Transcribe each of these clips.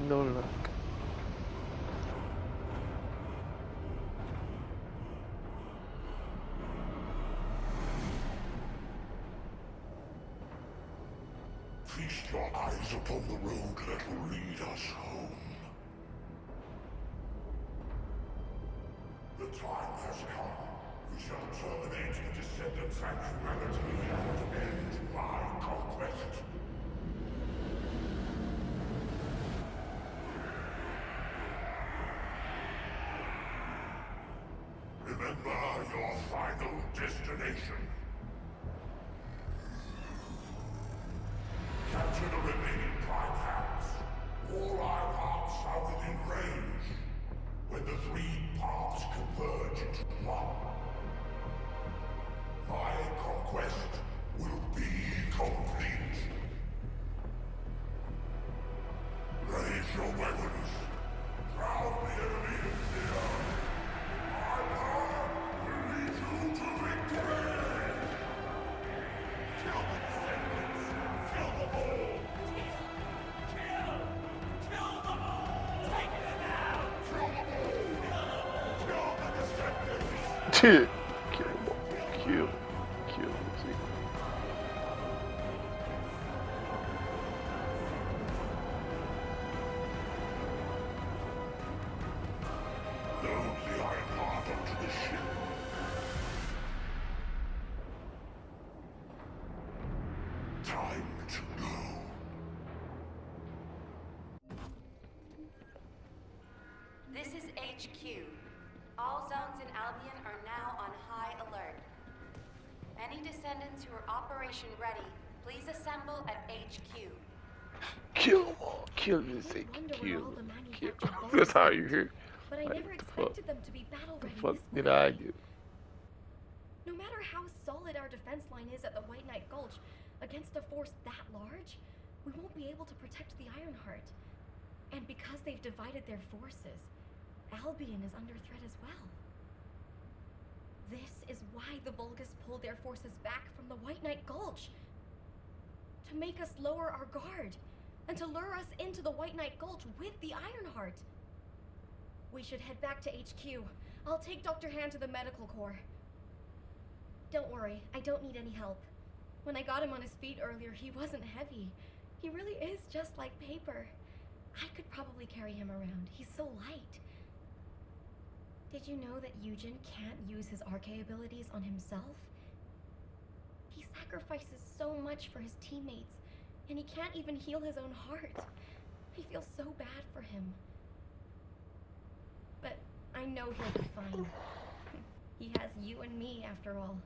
No luck. Feast your eyes upon the road that will lead us home. The time has come. We shall terminate the Descendants and humanity and end my conquest. Remember your final destination. Capture the remaining prime hands. All our hearts are within range. When the three paths converge into one, my conquest will be complete. Raise your weapons. Drown the enemy in fear. My power will lead you to victory. Kill the Descendants. Kill them all. Kill them all. Take them out. Kill them all. Kill the Descendants. Kill. Load the Iron Heart onto the ship. Time to go. This is HQ. All zones in Albion are now on high alert. Any Descendants who are operation ready, please assemble at HQ. Kill them all. Kill this thing. Kill. Kill. That's how you hear. But I never expected them to be battle ready. What the fuck did I do? No matter how solid our defense line is at the White Knight Gulch, against a force that large, we won't be able to protect the Ironheart. And because they've divided their forces, Albion is under threat as well. This is why the Vulgus pulled their forces back from the White Knight Gulch. To make us lower our guard, and to lure us into the White Knight Gulch with the Ironheart. We should head back to HQ. I'll take Dr. Han to the medical corps. Don't worry, I don't need any help. When I got him on his feet earlier, he wasn't heavy. He really is just like paper. I could probably carry him around. He's so light. Did you know that Eugen can't use his RK abilities on himself? He sacrifices so much for his teammates, and he can't even heal his own heart. I feel so bad for him. But I know he'll be fine. He has you and me, after all.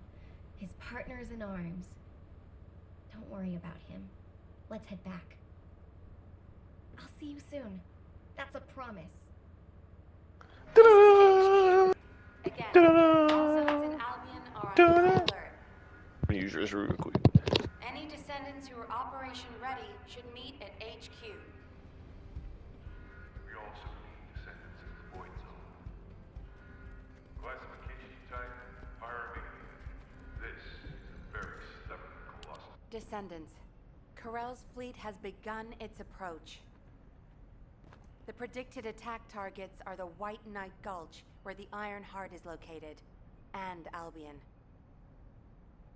His partners in arms. Don't worry about him. Let's head back. I'll see you soon. That's a promise. Again, all zones in Albion are on high alert. I'm gonna use this real quick. Any Descendants who are operation ready should meet at HQ. We also need Descendants in the Void Zone. Classification type, Pyromania. This is a very stubborn colossus. Descendants. Corell's fleet has begun its approach. The predicted attack targets are the White Knight Gulch, where the Ironheart is located, and Albion.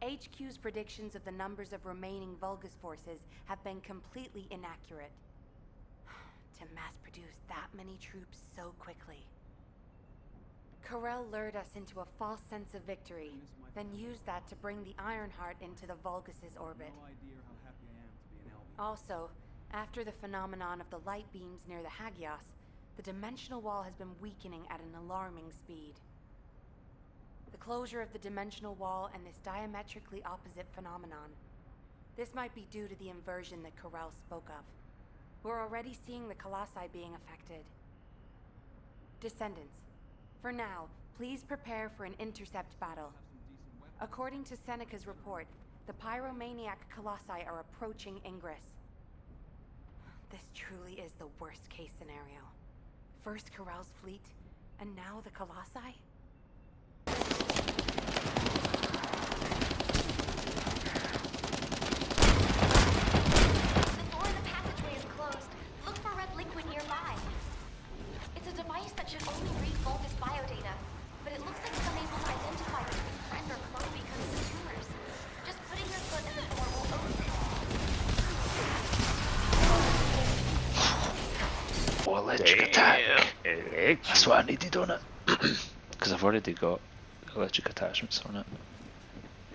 HQ's predictions of the numbers of remaining Vulgus forces have been completely inaccurate. To mass-produce that many troops so quickly. Corell lured us into a false sense of victory, then used that to bring the Ironheart into the Vulgus' orbit. Also, after the phenomenon of the light beams near the Hagios, the dimensional wall has been weakening at an alarming speed. The closure of the dimensional wall and this diametrically opposite phenomenon. This might be due to the inversion that Corell spoke of. We're already seeing the Colossi being affected. Descendants, for now, please prepare for an intercept battle. According to Seneca's report, the pyromaniac Colossi are approaching Ingress. This truly is the worst-case scenario. First Corell's fleet, and now the Colossi? The door in the passageway is closed. Look for red liquid nearby. Oh, electric attack. Electric. That's what I needed on it. Because I've already got electric attachments on it.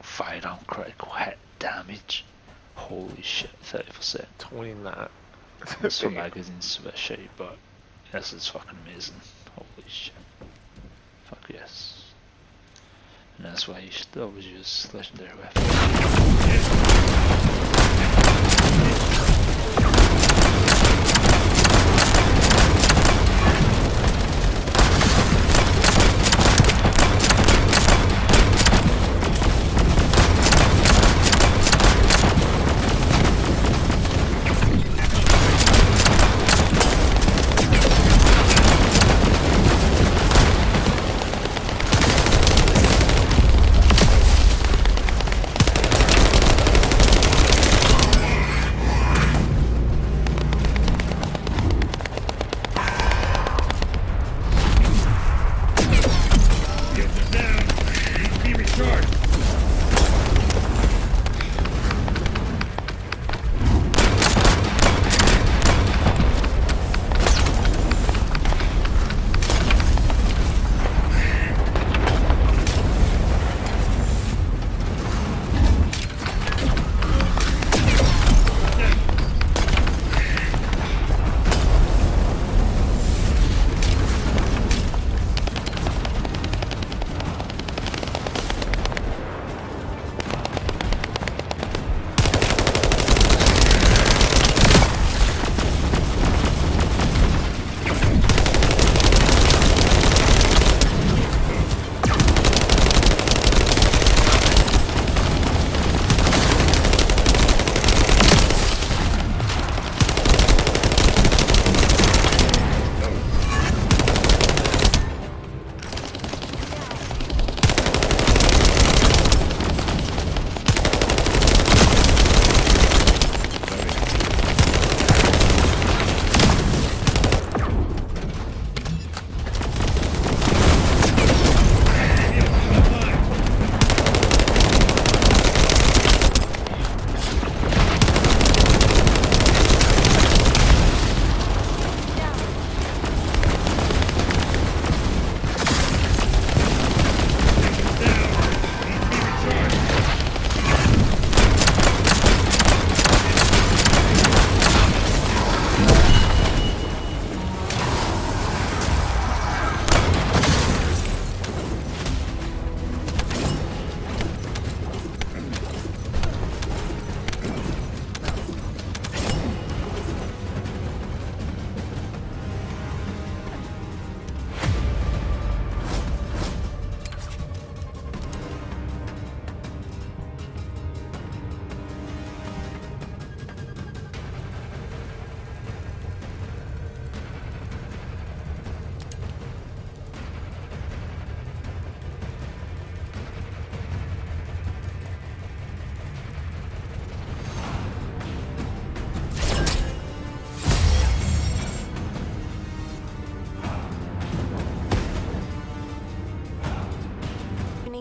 Firearm critical hit damage. Holy shit, 30%. 29. This for magazines a bit shitty, but this is fucking amazing. Holy shit. Fuck yes. And that's why you should always use legendary weapons.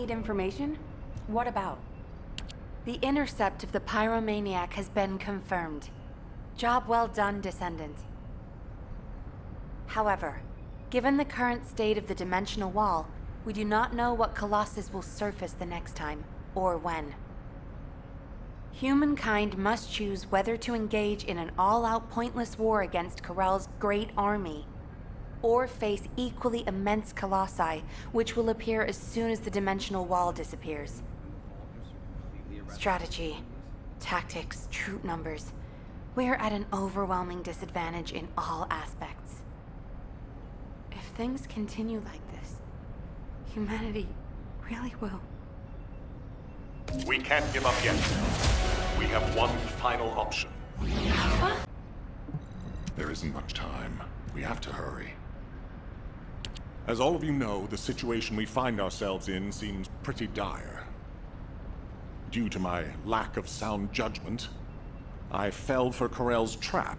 Information? What about? The intercept of the pyromaniac has been confirmed. Job well done, Descendant. However, given the current state of the dimensional wall, we do not know what Colossus will surface the next time, or when. Humankind must choose whether to engage in an all-out pointless war against Corell's great army, or face equally immense colossi, which will appear as soon as the dimensional wall disappears. Strategy, tactics, troop numbers. We are at an overwhelming disadvantage in all aspects. If things continue like this, humanity really will. We can't give up yet. We have one final option. There isn't much time. We have to hurry. As all of you know, the situation we find ourselves in seems pretty dire. Due to my lack of sound judgment, I fell for Corell's trap.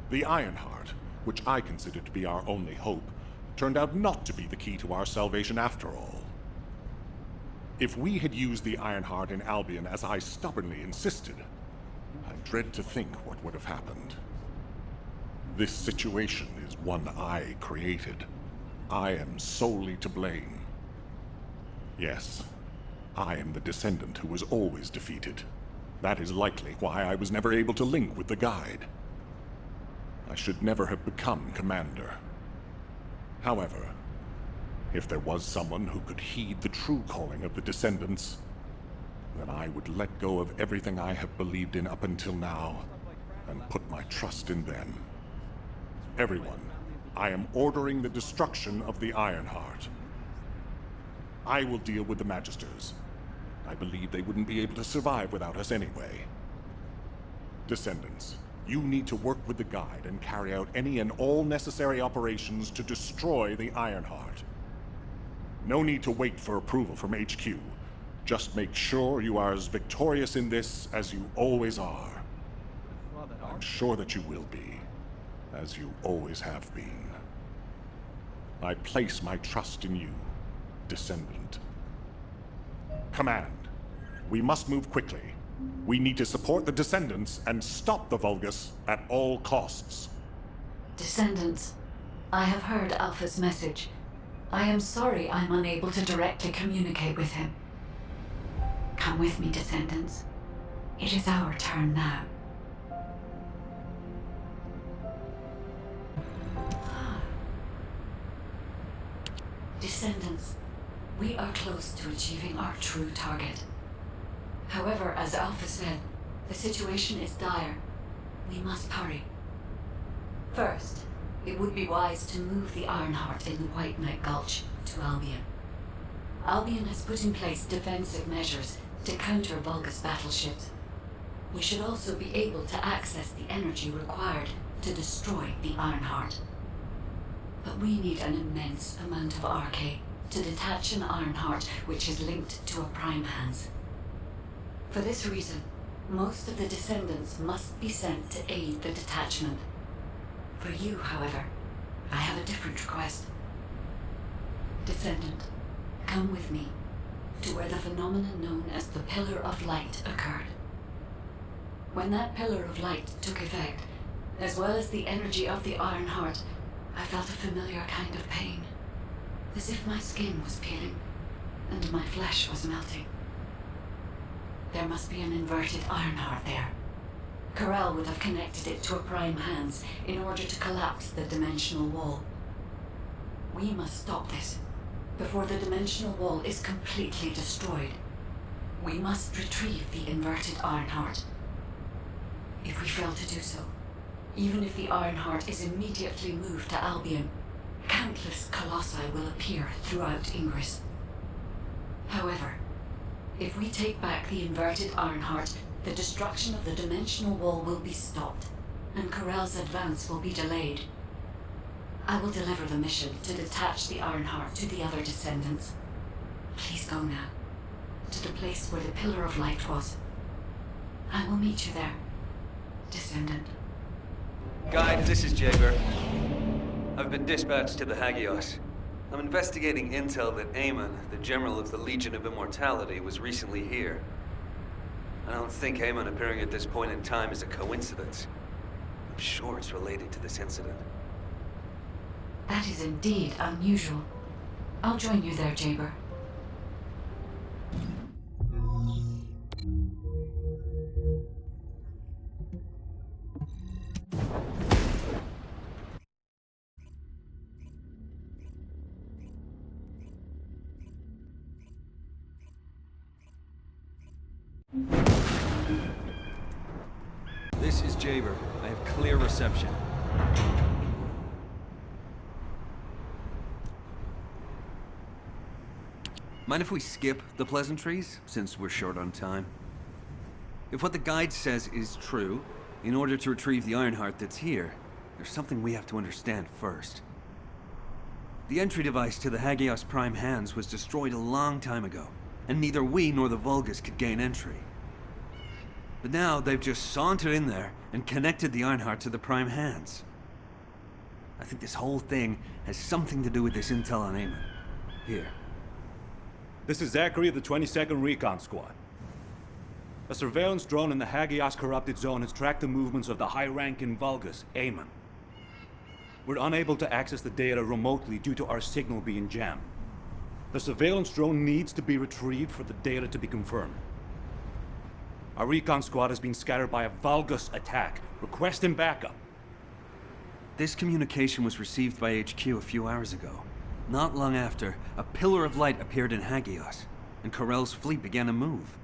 The Ironheart, which I considered to be our only hope, turned out not to be the key to our salvation after all. If we had used the Ironheart in Albion as I stubbornly insisted, I dread to think what would have happened. This situation is one I created. I am solely to blame. Yes, I am the Descendant who was always defeated. That is likely why I was never able to link with the Guide. I should never have become Commander. However, if there was someone who could heed the true calling of the Descendants, then I would let go of everything I have believed in up until now, and put my trust in them. Everyone, I am ordering the destruction of the Ironheart. I will deal with the Magisters. I believe they wouldn't be able to survive without us anyway. Descendants, you need to work with the Guide and carry out any and all necessary operations to destroy the Ironheart. No need to wait for approval from HQ. Just make sure you are as victorious in this as you always are. I'm sure that you will be, as you always have been. I place my trust in you, Descendant. Command, we must move quickly. We need to support the Descendants and stop the Vulgus at all costs. Descendants, I have heard Alpha's message. I am sorry I'm unable to directly communicate with him. Come with me, Descendants. It is our turn now. Descendants, we are close to achieving our true target. However, as Alpha said, the situation is dire. We must hurry. First, it would be wise to move the Ironheart in the White Knight Gulch to Albion. Albion has put in place defensive measures to counter Vulgus battleships. We should also be able to access the energy required to destroy the Ironheart. But we need an immense amount of RK to detach an Ironheart which is linked to a Prime Hands. For this reason, most of the Descendants must be sent to aid the detachment. For you, however, I have a different request. Descendant, come with me to where the phenomenon known as the Pillar of Light occurred. When that Pillar of Light took effect, as well as the energy of the Ironheart, I felt a familiar kind of pain, as if my skin was peeling and my flesh was melting. There must be an inverted Ironheart there. Corel would have connected it to a Prime Hands in order to collapse the dimensional wall. We must stop this before the dimensional wall is completely destroyed. We must retrieve the inverted Ironheart. If we fail to do so, even if the Ironheart is immediately moved to Albion, countless colossi will appear throughout Ingress. However, if we take back the inverted Ironheart, the destruction of the dimensional wall will be stopped, and Corel's advance will be delayed. I will deliver the mission to detach the Ironheart to the other Descendants. Please go now, to the place where the Pillar of Light was. I will meet you there, Descendant. Guide, this is Jaeger. I've been dispatched to the Hagios. I'm investigating intel that Aemon, the General of the Legion of Immortality, was recently here. I don't think Aemon appearing at this point in time is a coincidence. I'm sure it's related to this incident. That is indeed unusual. I'll join you there, Jaeger. This is Jaeger. I have clear reception. Mind if we skip the pleasantries, since we're short on time? If what the guide says is true, in order to retrieve the Ironheart that's here, there's something we have to understand first. The entry device to the Hagios Prime Hands was destroyed a long time ago, and neither we nor the Vulgus could gain entry. But now they've just sauntered in there and connected the Ironheart to the Prime Hands. I think this whole thing has something to do with this intel on Aemon. Here. This is Zachary of the 22nd Recon Squad. A surveillance drone in the Hagios corrupted zone has tracked the movements of the high-ranking Vulgus, Aemon. We're unable to access the data remotely due to our signal being jammed. The surveillance drone needs to be retrieved for the data to be confirmed. Our recon squad has been scattered by a Vulgus attack. Requesting backup. This communication was received by HQ a few hours ago. Not long after, a pillar of light appeared in Hagios, and Corell's fleet began to move.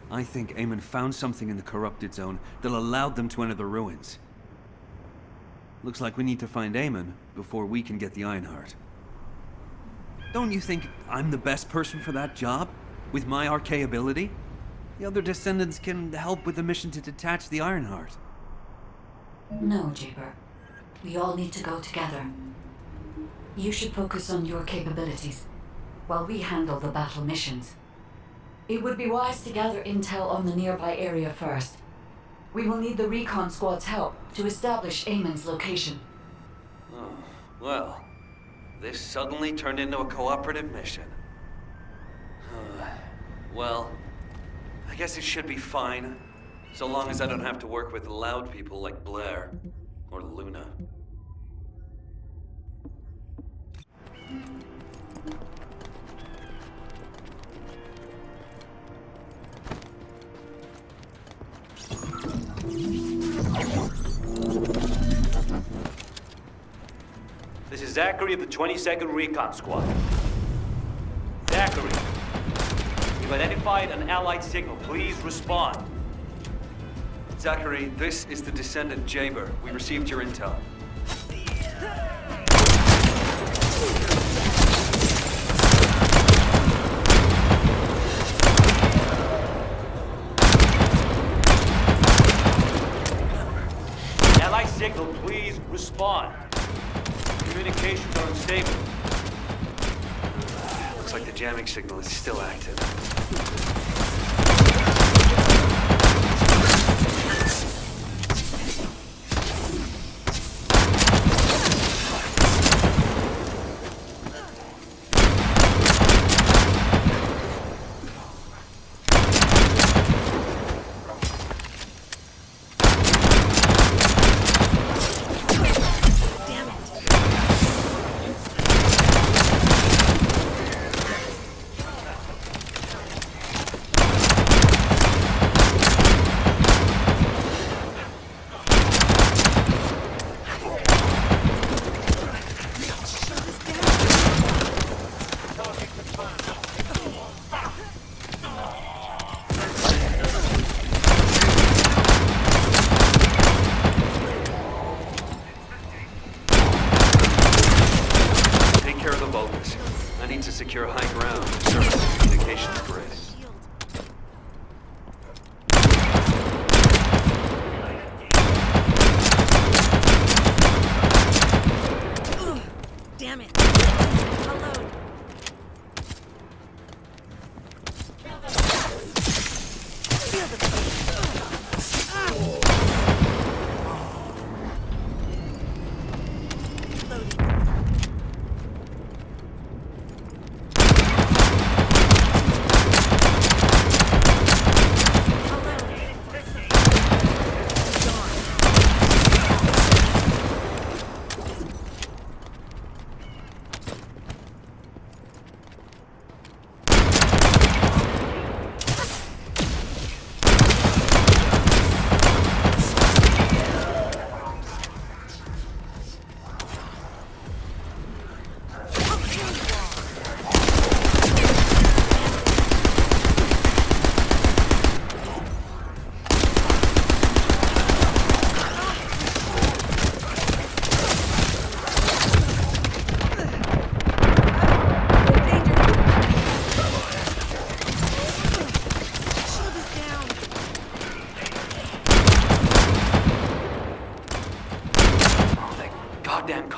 I think Eamon found something in the corrupted zone that allowed them to enter the ruins. Looks like we need to find Eamon before we can get the Ironheart. Don't you think I'm the best person for that job? With my RK ability? The other Descendants can help with the mission to detach the Ironheart. No, Jaber. We all need to go together. You should focus on your capabilities, while we handle the battle missions. It would be wise to gather intel on the nearby area first. We will need the recon squad's help to establish Eamon's location. Oh, well, this suddenly turned into a cooperative mission. Well, I guess it should be fine, so long as I don't have to work with loud people like Blair or Luna. This is Zachary of the 22nd Recon Squad. Zachary, we've identified an allied signal. Please respond. Zachary, this is the Descendant Jaber. We received your intel. Allied signal, please respond. Communications are unstable. Looks like the jamming signal is still active. Secure high ground to service the communications grid. Damn it! Hello. Feel the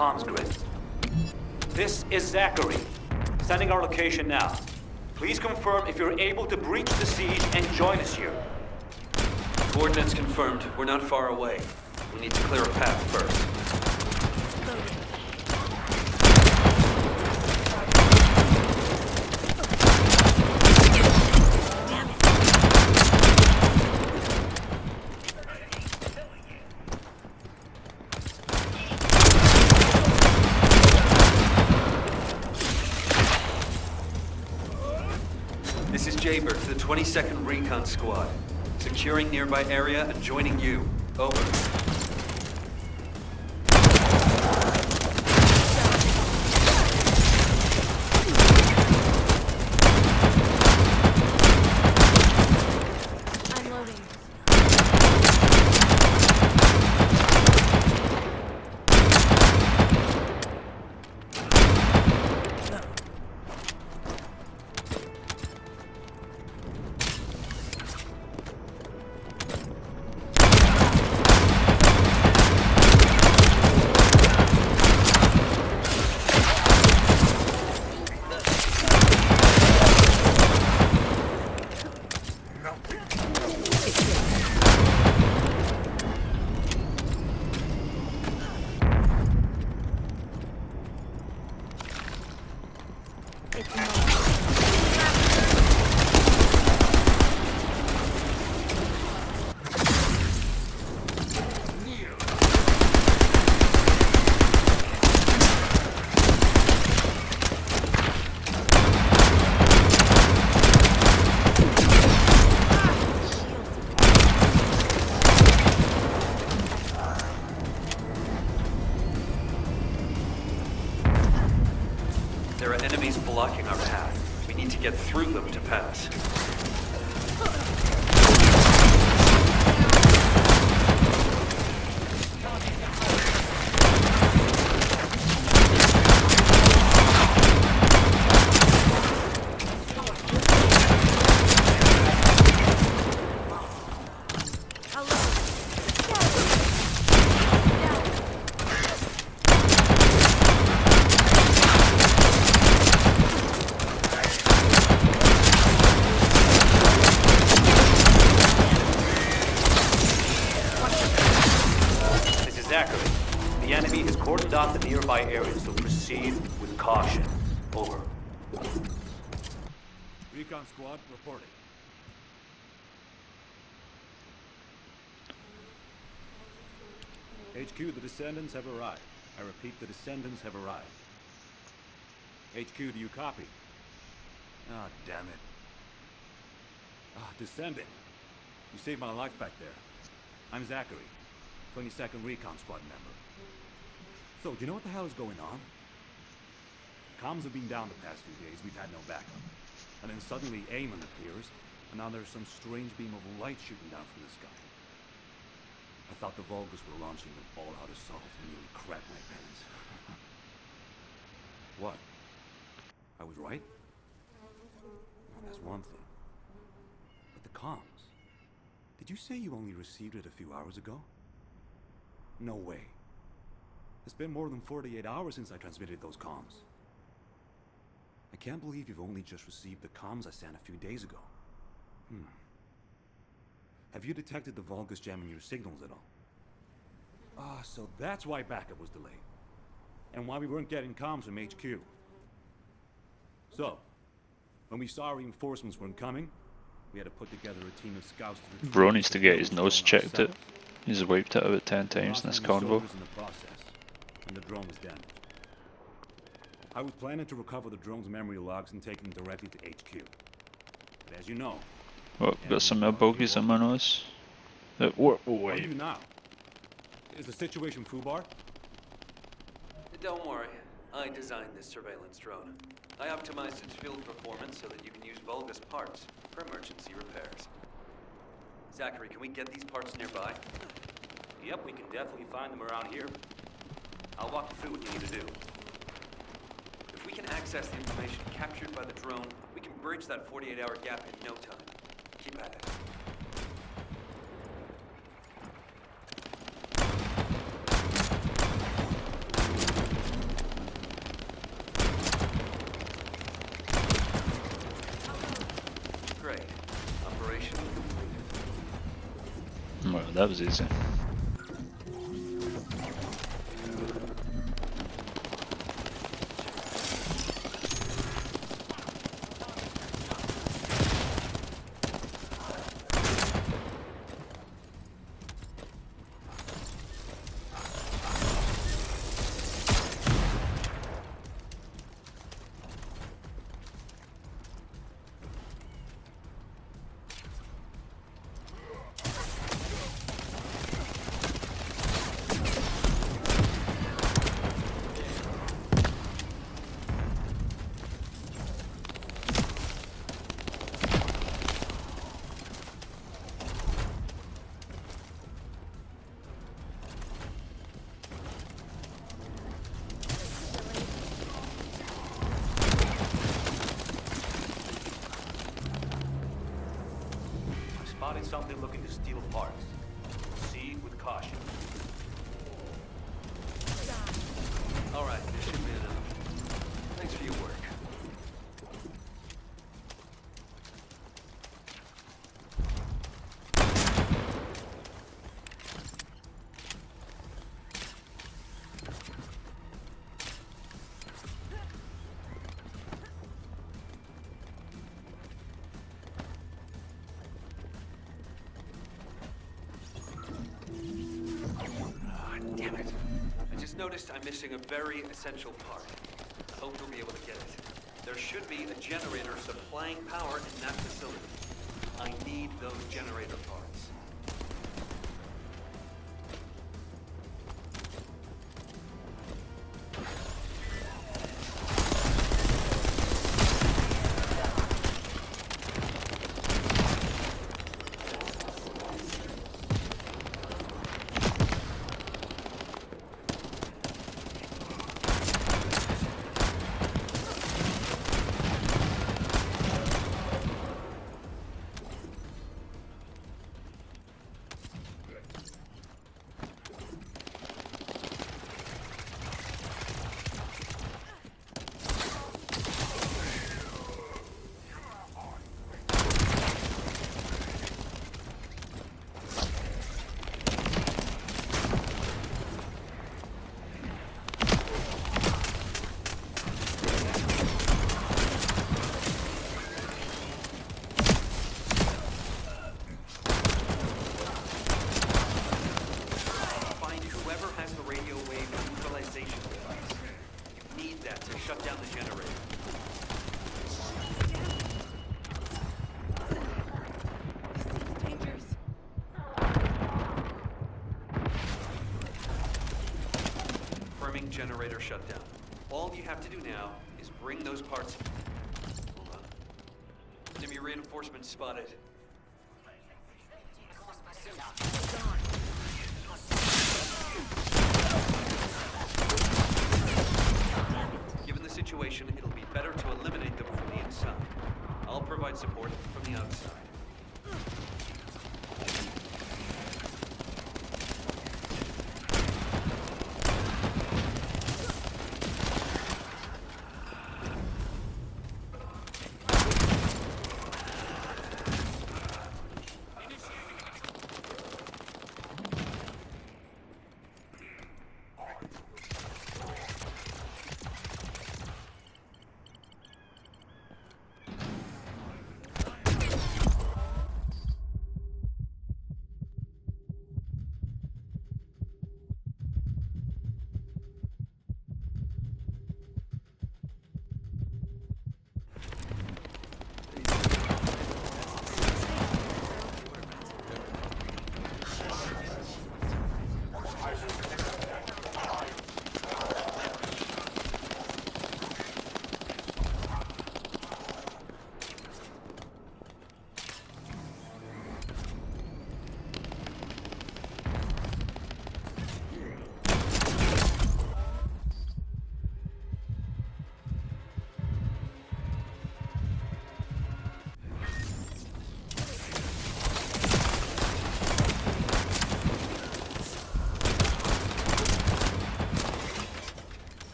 comms grid. This is Zachary. Sending our location now. Please confirm if you're able to breach the siege and join us here. Coordinates confirmed. We're not far away. We need to clear a path first. Shaver to the 22nd Recon Squad. Securing nearby area and joining you. Over. I'm loading. There are enemies blocking our path. We need to get through them to pass. The enemy has cordoned off the nearby area, so proceed with caution. Over. Recon squad reporting. HQ, the Descendants have arrived. I repeat, the Descendants have arrived. HQ, do you copy? Ah, damn it. Ah, Descendant. You saved my life back there. I'm Zachary, 22nd Recon Squad member. So, do you know what the hell is going on? Comms have been down the past few days, we've had no backup. And then suddenly Eamon appears, and now there's some strange beam of light shooting down from the sky. I thought the Vulgus were launching an all-out assault and nearly cracked my pants. What? I was right? Well, that's one thing. But the comms. Did you say you only received it a few hours ago? No way. It's been more than 48 hours since I transmitted those comms. I can't believe you've only just received the comms I sent a few days ago. Have you detected the Vulgus jamming your signals at all? Ah, so that's why backup was delayed. And why we weren't getting comms from HQ. So, when we saw reinforcements weren't coming, we had to put together a team of scouts to Bro needs to get his nose checked out. He's wiped it about 10 times in this convo. And the drone was damaged. I was planning to recover the drone's memory logs and take them directly to HQ. But as you know... Oh, got some more bogies on my nose. Wait. What do you now? Is the situation foobar? Don't worry. I designed this surveillance drone. I optimized its field performance so that you can use Vulgus parts for emergency repairs. Zachary, can we get these parts nearby? Yep, we can definitely find them around here. I'll walk you through what you need to do. If we can access the information captured by the drone, we can bridge that 48-hour gap in no time. Keep at it. Great. Operation completed. Well, that was easy. something looking to steal parts. Proceed with caution. All right, this should be enough. Thanks for your work. Damn it. I just noticed I'm missing a very essential part. I hope you'll be able to get it. There should be a generator supplying power in that facility. I need those generator parts. Generator shutdown. All you have to do now is bring those parts. Hold on. Enemy reinforcements spotted. Given the situation, it'll be better to eliminate them from the inside. I'll provide support from the outside.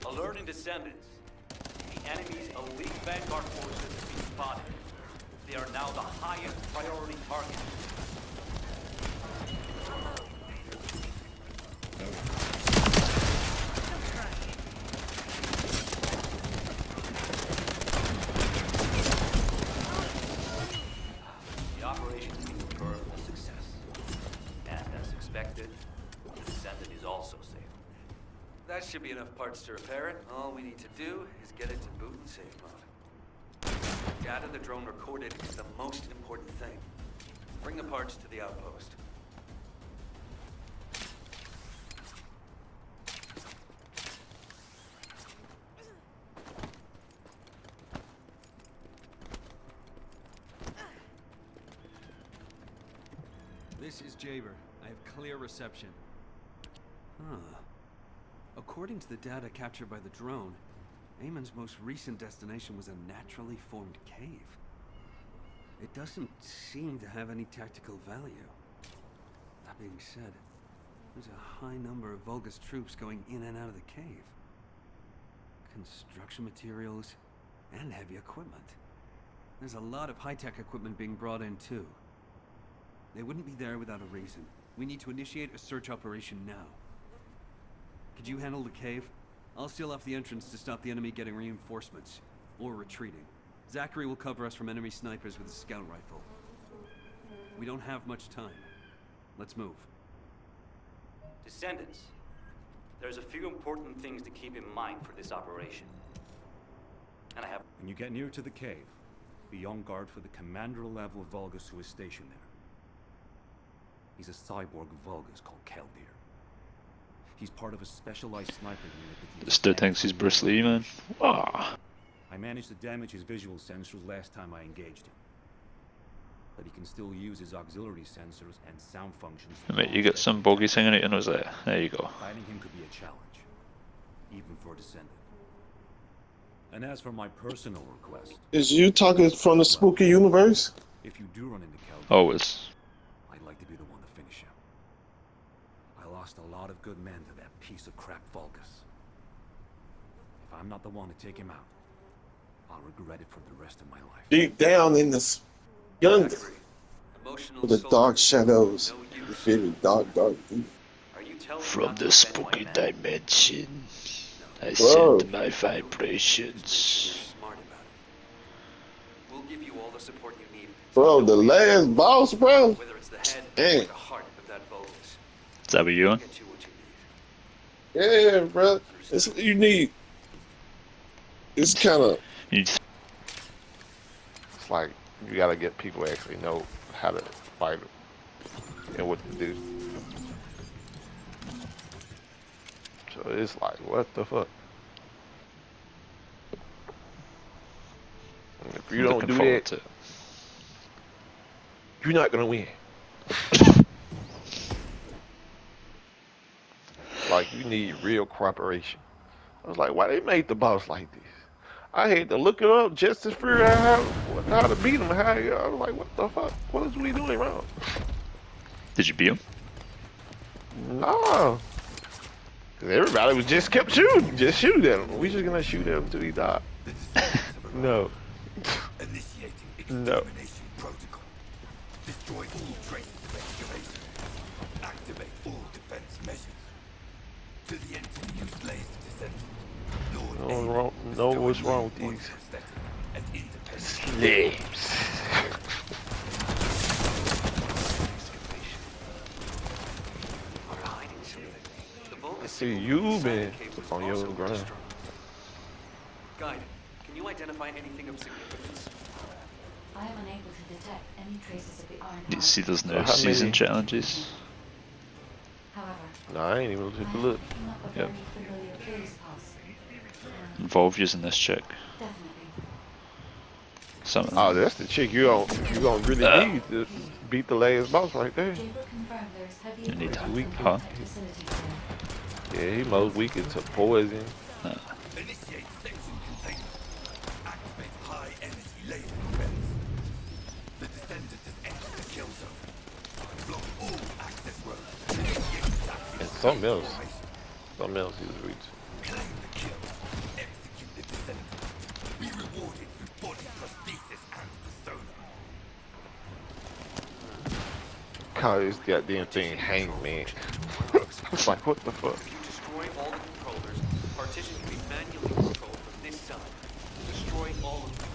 Alert in Descendants. The enemy's elite vanguard forces have been spotted. They are now the highest priority target. The operation has been confirmed a success. And as expected, the Descendant is also safe. That should be enough parts to repair it. All we need to do is get it to boot and safe mode. Data the drone recorded is the most important thing. Bring the parts to the outpost. This is Jaber. I have clear reception. Huh. According to the data captured by the drone, Eamon's most recent destination was a naturally formed cave. It doesn't seem to have any tactical value. That being said, there's a high number of Vulgus troops going in and out of the cave. Construction materials and heavy equipment. There's a lot of high-tech equipment being brought in too. They wouldn't be there without a reason. We need to initiate a search operation now. Could you handle the cave? I'll seal off the entrance to stop the enemy getting reinforcements, or retreating. Zachary will cover us from enemy snipers with a scout rifle. We don't have much time. Let's move. Descendants, there's a few important things to keep in mind for this operation. And I have... When you get near to the cave, be on guard for the commander level Vulgus who is stationed there. He's a cyborg Vulgus called Keldir. He's part of a specialized sniper unit that This dude thinks he's Bruce Lee, man. Wow. I managed to damage his visual sensors last time I engaged him. But he can still use his auxiliary sensors and sound functions. Mate, you get some bogey singing it and was there. There you go. Fighting him could be a challenge, even for a Descendant. And as for my personal request... Is you talking from the spooky universe? If you do run into Keldir, Always. I'd like to be the one to finish him. I lost a lot of good men to that piece of crap Vulgus. If I'm not the one to take him out, I'll regret it for the rest of my life. Deep down in this young, with the dark shadows, the feeling dark deep. From the spooky dimension, I send my vibrations. We'll give you all the support you need. Bro, the last boss, bro. Whether it's the head Dang. or the heart of that Vulgus. Is that what you on? Get you what you need. Yeah, bro. It's what you need. It's kind of. It's like you gotta get people to actually know how to fight it and what to do. So it's like, what the fuck? And if you don't do that, you're not gonna win. Like, you need real cooperation. I was like, why they made the boss like this? I had to look it up just to figure out how to beat him. I was like, what the fuck? What is we doing wrong? Did you beat him? No. Cause everybody was just kept shooting. Just shoot at him. We just gonna shoot at him until he died. No. No. Protocol. Destroy all traces of excavation. Activate all defense measures. To the entity who slays the Descendant. No, what's wrong with these slaves? I see you been on your ground. Guide, can you identify anything of significance? I am unable to detect any traces of the iron. You see those new season challenges? However, No, I ain't even took a look. Yep. Involved using this chick. Something. Oh, that's the chick you gonna really need to beat the last boss right there. You need to, weak, huh? Yeah, he most weak to poison. Initiate section containment. Activate high energy laser defense. The Descendant has entered the kill zone. Block all access roads. And something else he was weak to. Claim the kill. Execute the Descendant. Be rewarded through body prosthesis and persona. Call this goddamn thing hang, man. It's like, what the fuck? If you destroy all the controllers, the partition can be manually controlled from this side. Destroy all of them.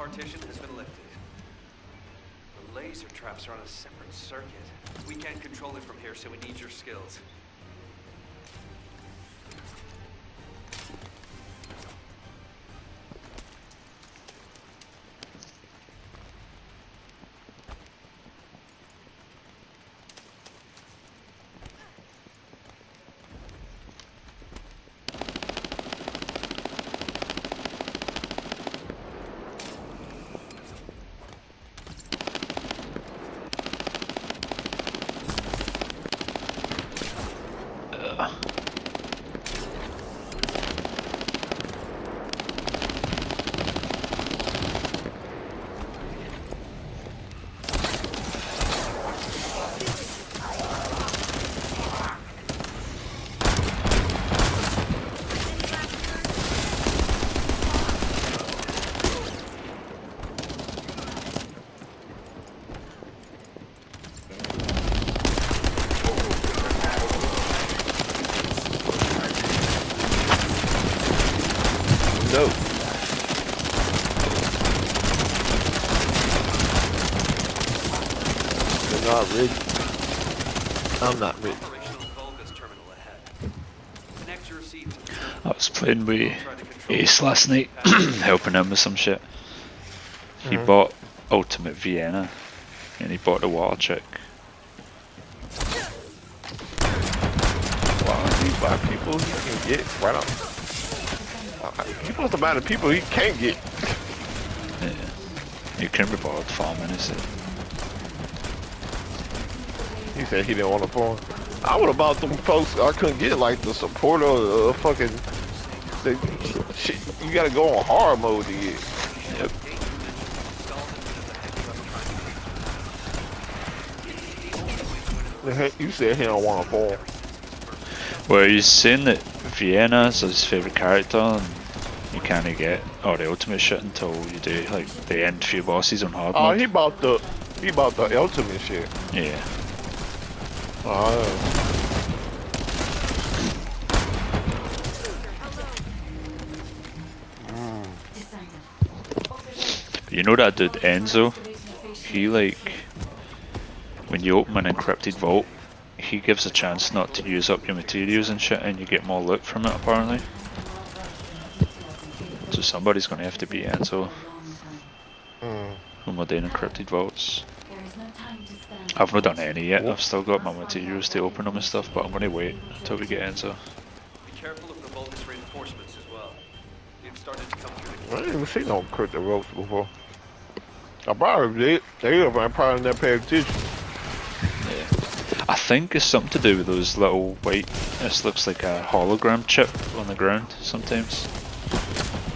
partition has been lifted. The laser traps are on a separate circuit. We can't control it from here, so we need your skills. No. They're not ready. I'm not ready. I was playing with Ace last night, helping him with some shit. He bought Ultimate Vienna, and he bought the water chick. Wow, he buy people he can get right up. He wants to buy the people he can't get. Yeah, you can be bothered farming, is it? He said he didn't want to farm. I would have bought them folks I couldn't get, like the support or fucking. Shit, you gotta go on hard mode to get. Yep. You said he don't want to farm. Well, he's saying that Vienna is his favourite character, and you can't get all the ultimate shit until you do like the end few bosses on hard mode. Oh, he bought the ultimate shit. Yeah. You know that dude Enzo? He like, when you open an encrypted vault, he gives a chance not to use up your materials and shit, and you get more loot from it apparently. So somebody's gonna have to be Enzo when we're doing encrypted vaults. I've not done any yet. I've still got my materials to open them and stuff, but I'm gonna wait until we get Enzo. Be careful of the Vulgus reinforcements as well. They've started to come through the I didn't even see no encrypted ropes before. I probably did. They probably never paid attention. Yeah. I think it's something to do with those little white, this looks like a hologram chip on the ground sometimes.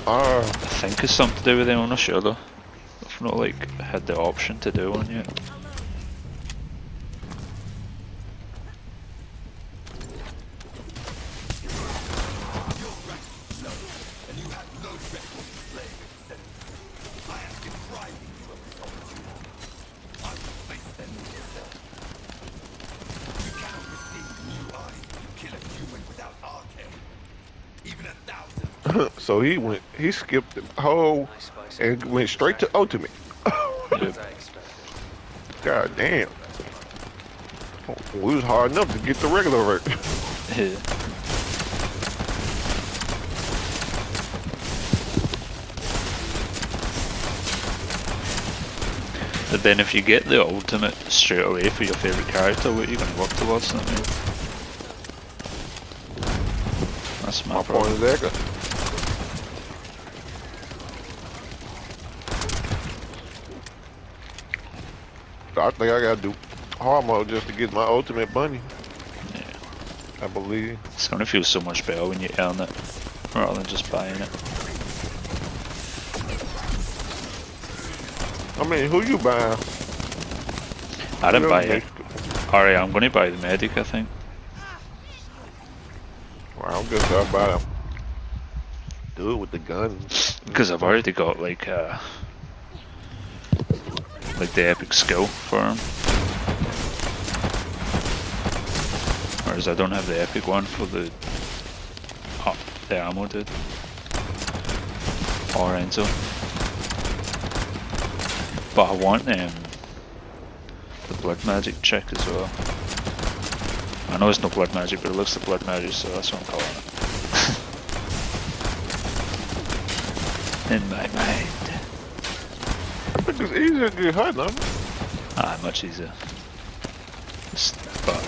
I think it's something to do with them, I'm not sure though. I've not like had the option to do one yet. So he skipped the whole and went straight to ultimate. God damn. We was hard enough to get the regular rate. But then if you get the ultimate straight away for your favourite character, what are you going to work towards? Not me. That's my point exactly. I think I gotta do hard mode just to get my ultimate bunny. Yeah. I believe. It's gonna feel so much better when you earn it, rather than just buying it. I mean, who you buying? I didn't buy it. Alright, I'm gonna buy the medic, I think. Well, I guess I'll buy them. Do it with the gun. Because I've already got like the epic skill for him. Whereas I don't have the epic one for the ammo dude. Or Enzo. But I want the blood magic check as well. I know it's no blood magic, but it looks like blood magic, so that's what I'm calling it. In my mind. I think it's easier to get high number. Ah, much easier. But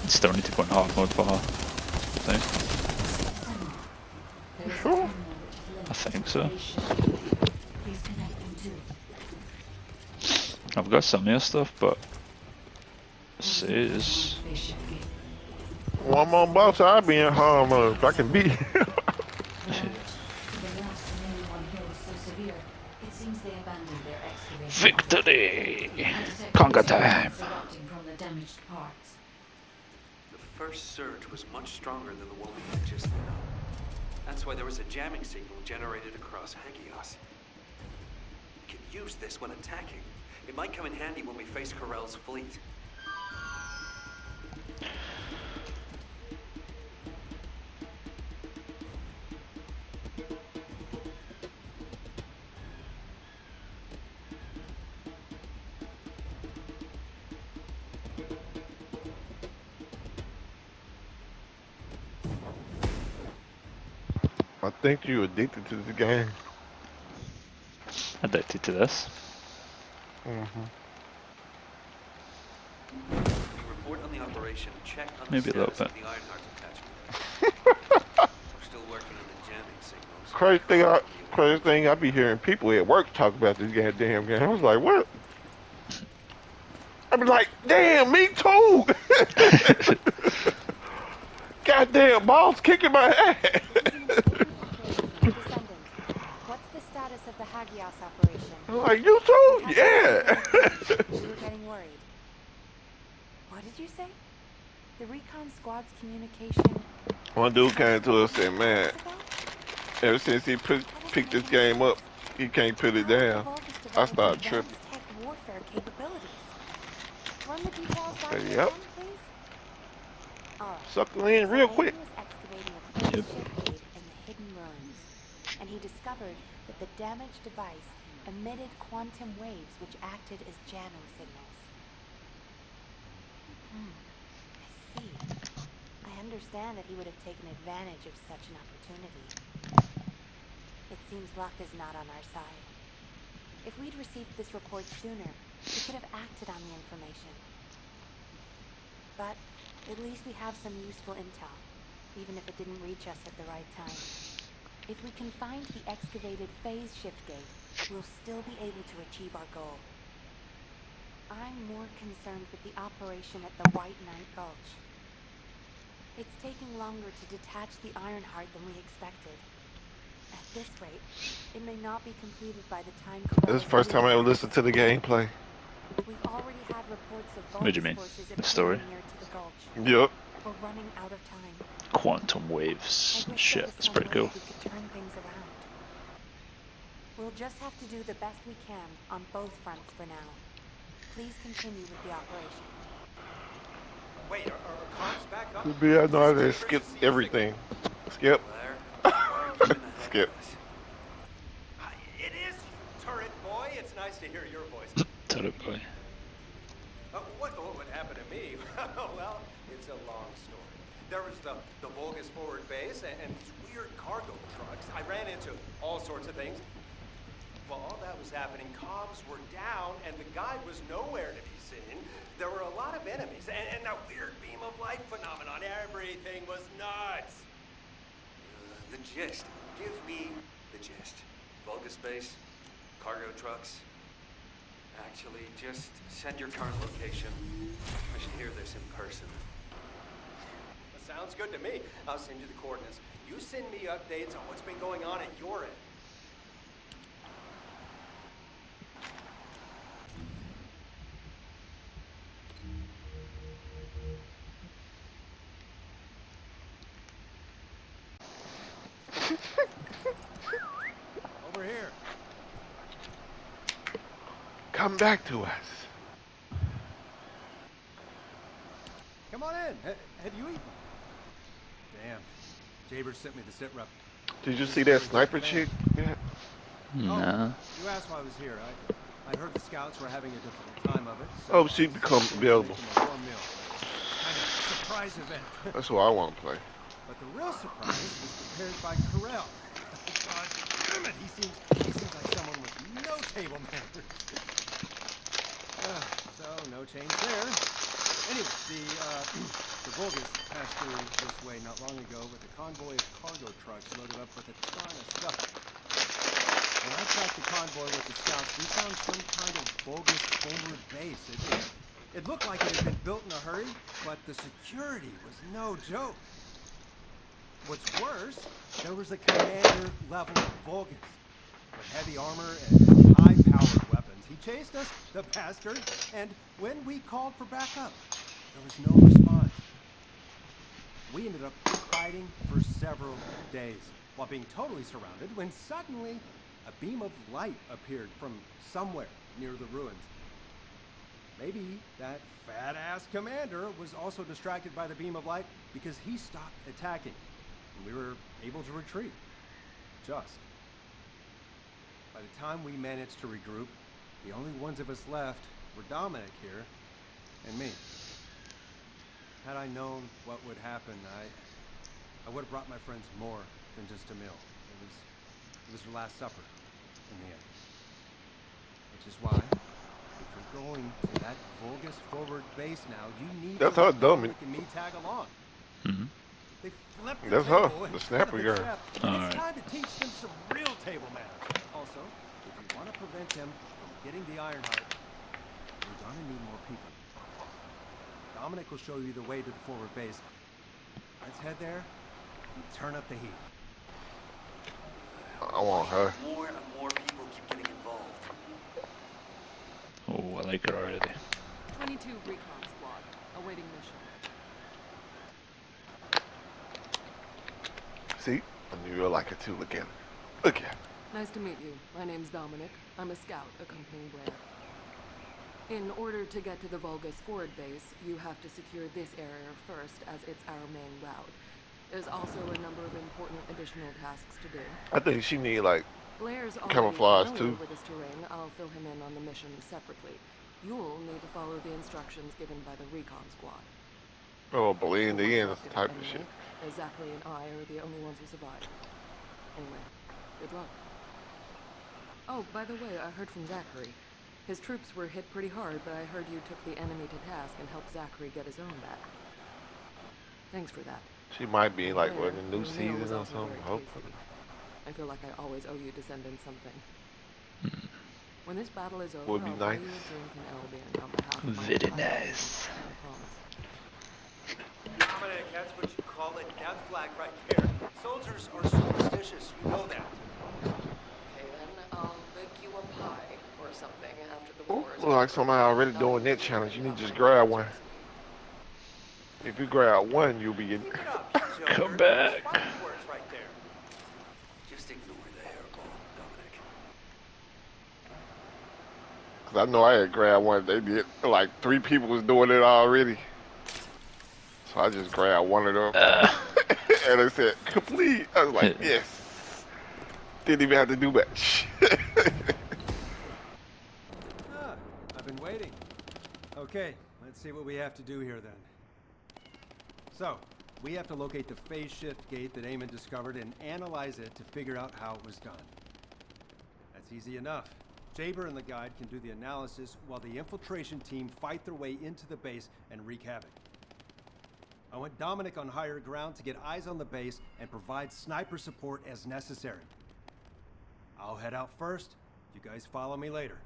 you still need to go in hard mode for her. I think. You sure? I think so. I've got some new stuff, but this is. One more boss, I'll be in hard mode if I can beat him. Victory! Conga time! The first surge was much stronger than the one we had just now. That's why there was a jamming signal generated across Hagios. We could use this when attacking. It might come in handy when we face Corell's fleet. I think you're addicted to this game. Addicted to this. Report on the operation. Check on Maybe a the little status bit. of the Ironheart attachment. We're still working on the jamming signals. Crazy thing, I be hearing people at work talk about this goddamn game. I was like, what? I be like, damn, me too. Goddamn, balls kicking my ass. Descendant, what's the status of the Hagios operation? I'm like, you too? Yeah. We were getting worried. What did you say? The recon squad's communication... One dude came to us and said, man, ever since he picked this game up, he can't put it down. I started tripping. Tech warfare capabilities. Run the details by me Yep. again, please? Alright. Suckle in real quick. He was excavating a closed ship gate in the hidden ruins, and he discovered that the damaged device emitted quantum waves which acted as jamming signals. I see. I understand that he would have taken advantage of such an opportunity. It seems luck is not on our side. If we'd received this report sooner, we could have acted on the information. But at least we have some useful intel, even if it didn't reach us at the right time. If we can find the excavated phase shift gate, we'll still be able to achieve our goal. I'm more concerned with the operation at the White Knight Gulch. It's taking longer to detach the Ironheart than we expected. At this rate, it may not be completed by the time... This is the first time I ever listened to the gameplay. We've already had reports of What do you mean? The story? near to the gulch. Yep. We're running out of time. Quantum waves and shit. It's pretty cool. We could turn things around. We'll just have to do the best we can on both fronts for now. Please continue with the operation. Wait, are comms back up? I know how to skip everything. Skip. Skip. It is you, turret boy. It's nice to hear your voice. Turret boy. What happened to me? Well, it's a long story. There was the Vulgus forward base and these weird cargo trucks. I ran into all sorts of things. While all that was happening, comms were down and the guide was nowhere to be seen. There were a lot of enemies and that weird beam of light phenomenon. Everything was nuts. The gist. Give me the gist. Vulgus base, cargo trucks. Actually, just send your current location. I should hear this in person. That sounds good to me. I'll send you the coordinates. You send me updates on what's been going on at your end. Over here. Come back to us. Come on in. Have you eaten? Damn. Jabers sent me the sit rep. Did you see that sniper chick? Yeah. Nah. You asked why I was here. I heard the scouts were having a difficult time of it. So Oh, she become available. Kind of surprise event. That's what I want to play. But the real surprise was prepared by Corell. God damn it, he seems like someone with no table manners. So no change there. Anyway, the Vulgus passed through this way not long ago with a convoy of cargo trucks loaded up with a ton of stuff. When I tracked the convoy with the scouts, we found some kind of Vulgus forward base. It looked like it had been built in a hurry, but the security was no joke. What's worse, there was a commander-level Vulgus with heavy armor and high-powered weapons. He chased us, the bastard, and when we called for backup, there was no response. We ended up fighting for several days while being totally surrounded when suddenly a beam of light appeared from somewhere near the ruins. Maybe that fat-ass commander was also distracted by the beam of light because he stopped attacking. And we were able to retreat. Just. By the time we managed to regroup, the only ones of us left were Dominic here and me. Had I known what would happen, I would have brought my friends more than just a meal. It was their last supper in the end. Which is why, if you're going to that Vulgus forward base now, you need That's to her, let Dominic. Dominic and me tag along. Mm-hmm. They flipped the That's her, table the in snapper front of girl. the chef. Alright. It's time to teach them some real table manners. Also, if you want to prevent them from getting the Ironheart, you're gonna need more people. Dominic will show you the way to the forward base. Let's head there and turn up the heat. I want her. More and more people keep getting involved. Oh, I like it already. 22 recon squad, awaiting mission. See? I knew you'd like it too. Look at it. Look at it. Nice to meet you. My name's Dominic. I'm a scout accompanying Blair. In order to get to the Vulgus forward base, you have to secure this area first, as it's our main route. There's also a number of important additional tasks to do. I think she need like Blair's already camouflage familiar too. with this terrain. I'll fill him in on the mission separately. You'll need to follow the instructions given by the recon squad. Oh, blend in What's left type it of shit. anyway, as Zachary and I are the only ones who survived. Anyway, good luck. Oh, by the way, I heard from Zachary. His troops were hit pretty hard, but I heard you took the enemy to task and helped Zachary get his own back. Thanks for that. She might be like Blair, what, in the new your meal was season or also something. very Hopefully. tasty. I feel like I always owe you Descendants something. Hmm. When this battle is over, Would be I'll buy nice. you a drink in Albion on behalf of my Very entire nice. family, I promise. Dominic, that's what you call a death flag right there. Soldiers are superstitious, you know that. Okay then, I'll bake you a pie or something after the Ooh, war is look like over. somebody already doing that challenge. You need to just grab one. If you grab one, you'll be in. Keep it up, you Come children. back. It's fighting words right there. Just ignore the hairball, Dominic. Cause I know I had grabbed one. They did like 3 people was doing it already. So I just grabbed one of them. And they said complete. I was like, yes. Didn't even have to do much. I've been waiting. Okay, let's see what we have to do here then. So, we have to locate the phase shift gate that Eamon discovered and analyze it to figure out how it was done. That's easy enough. Jaber and the guide can do the analysis while the infiltration team fight their way into the base and wreak havoc. I want Dominic on higher ground to get eyes on the base and provide sniper support as necessary. I'll head out first. You guys follow me later.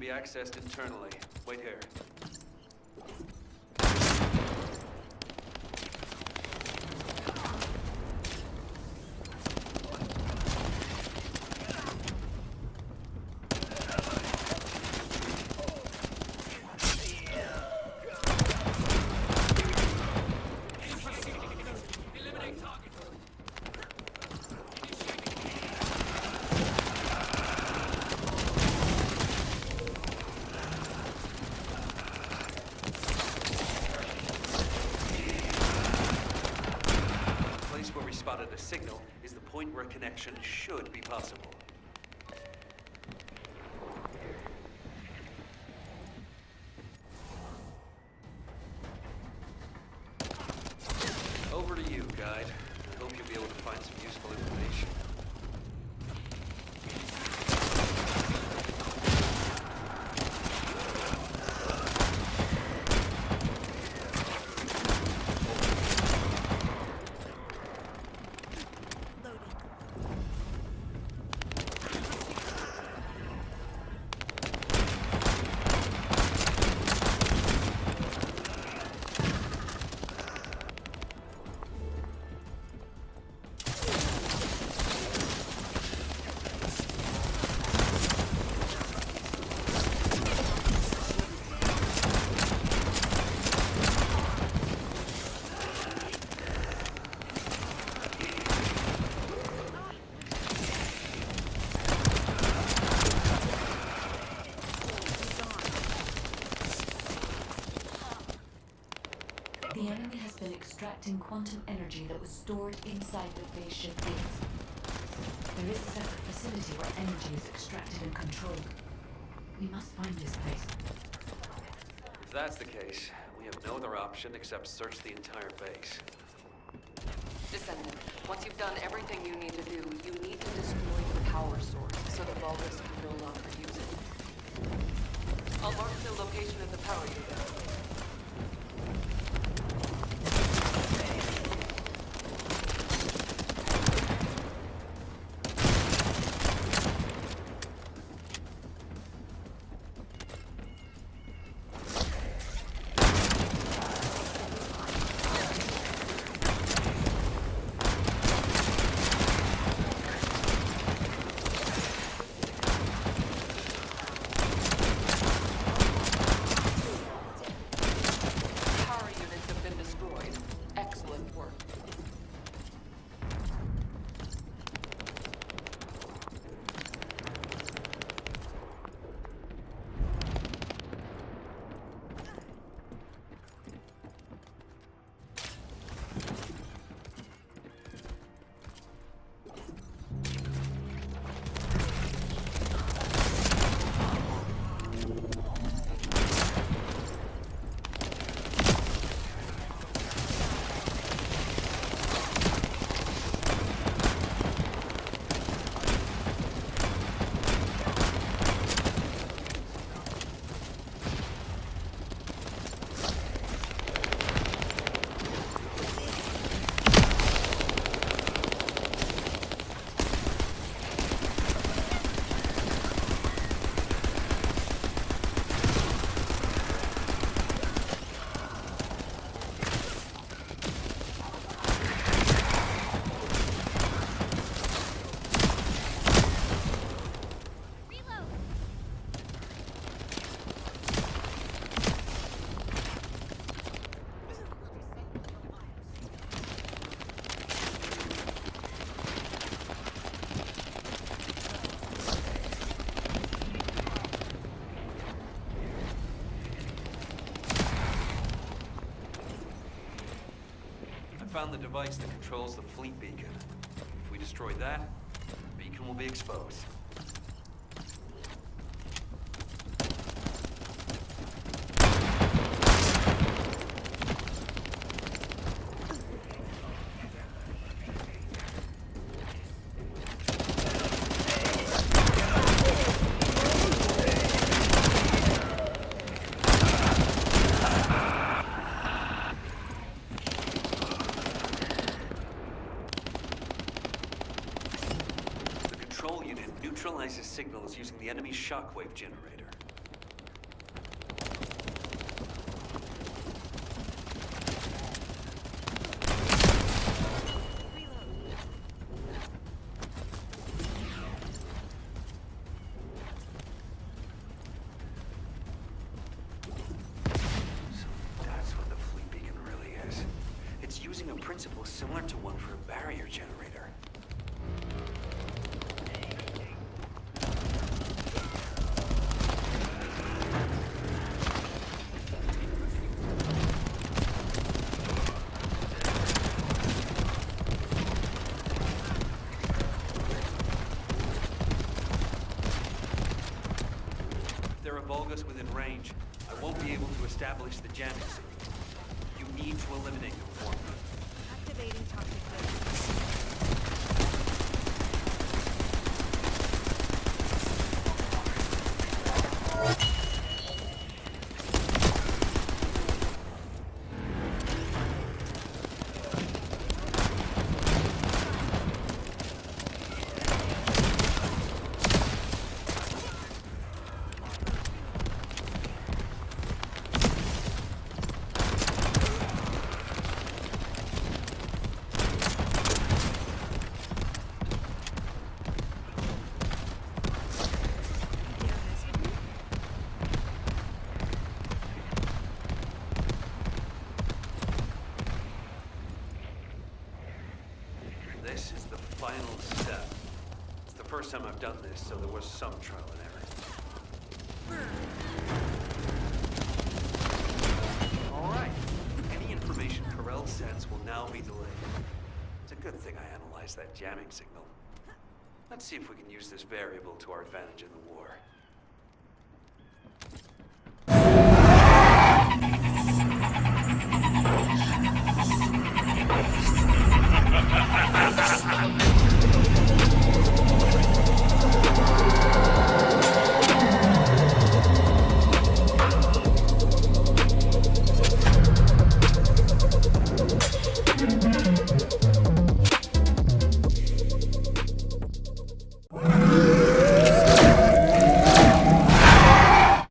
accessed internally. Wait here. Spotted a signal is the point where a connection should be possible. Over to you, guide. I hope you'll be able to find some useful information. The enemy has been extracting quantum energy that was stored inside the phase shift gates. There is a separate facility where energy is extracted and controlled. We must find this place. If that's the case, we have no other option except search the entire base. Descendant, once you've done everything you need to do, you need to destroy the power source so that Vulgus can no longer use it. I'll mark the location of the power unit. Found the device that controls the fleet beacon. If we destroy that, the beacon will be exposed. Neutralizes signals using the enemy's shockwave generator. It's using a principle similar to one for a barrier generator. If there are Vulgus within range, I won't be able to establish the jamming signal. You need to eliminate them for me. Activating toxic field. This is the final step. It's the first time I've done this, so there was some trial and error. All right. Any information Corell sends will now be delayed. It's a good thing I analyzed that jamming signal. Let's see if we can use this variable to our advantage in the war.